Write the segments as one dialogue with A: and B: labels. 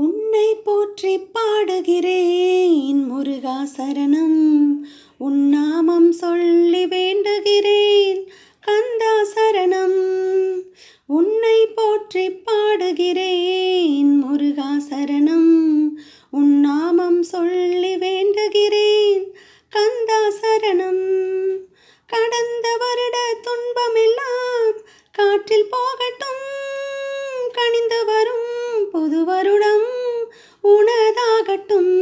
A: உன்னை போற்றி பாடுகிறேன் முருகா சரணம். உன் நாமம் சொல்லி வேண்டுகிறேன் கந்தா சரணம். உன்னை போற்றி பாடுகிறேன் முருகா சரணம். உன் நாமம் சொல்லி வேண்டுகிறேன் கந்தா சரணம். கடந்த வருட துன்பமெல்லாம் காற்றில் போகட்டும், கனிந்து வரும் புது வருடம் உனதாகட்டும்.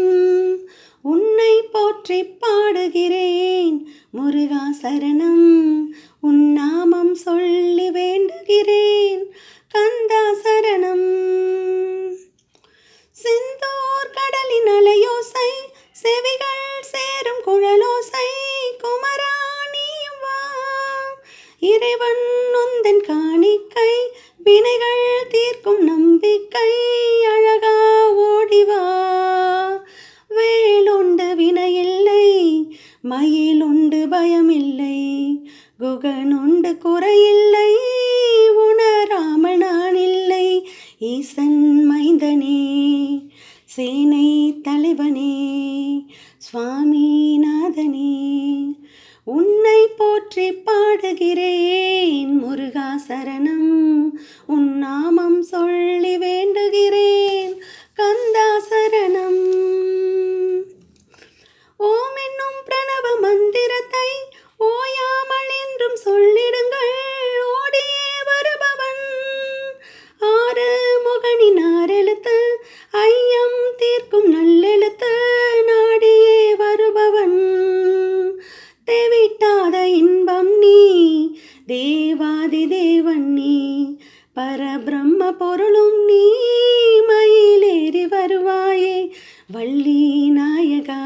A: உன்னை போற்றி பாடுகிறேன் முருகா சரணம். உன் நாமம் சொல்லி வேண்டுகிறேன் கந்தா சரணம். செந்தூர் கடலின் அலையோசை, செவிகள் சேரும் குழலோசை, குமராணியும் வா. இறைவன் உந்தன் காணிக்கை, வினைகள் தீர்க்கும் நம்பிக்கை, அழகா ஓடிவா. வேலுண்டு வினையில்லை, மயிலுண்டு பயமில்லை, குகனுண்டு குறையில்லை, உணராமல் நான் இல்லை. ஈசன் மைந்தனே, சேனை தலைவனே, சுவாமிநாதனே, உன்னை போற்றி பாடுகிறேன் முருகா சரணம். உன் நாமம் சொல்லி வேண்டுகிறேன் கந்தா சரணம். ஓம் என்னும் பிரணவ மந்திரத்தை ஓயாமல் என்றும் சொல்லிடுங்கள். ஓடியே வருபவன் ஆறு முகனின் ஆறெழுத்து, ஐயம் தீர்க்கும் நல்லெழுத்து, நாடியே வருபவன். தேவிட்டாத இன்பம் நீ, தேவாதி தேவன் நீ, பரபிரம்ம பொருளும் நீ, மயிலேறி வருவாயே வள்ளி நாயகா.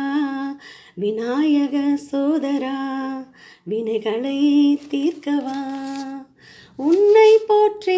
A: விநாயக சோதரா, வினைகளை தீர்க்கவா. உன்னை போற்றி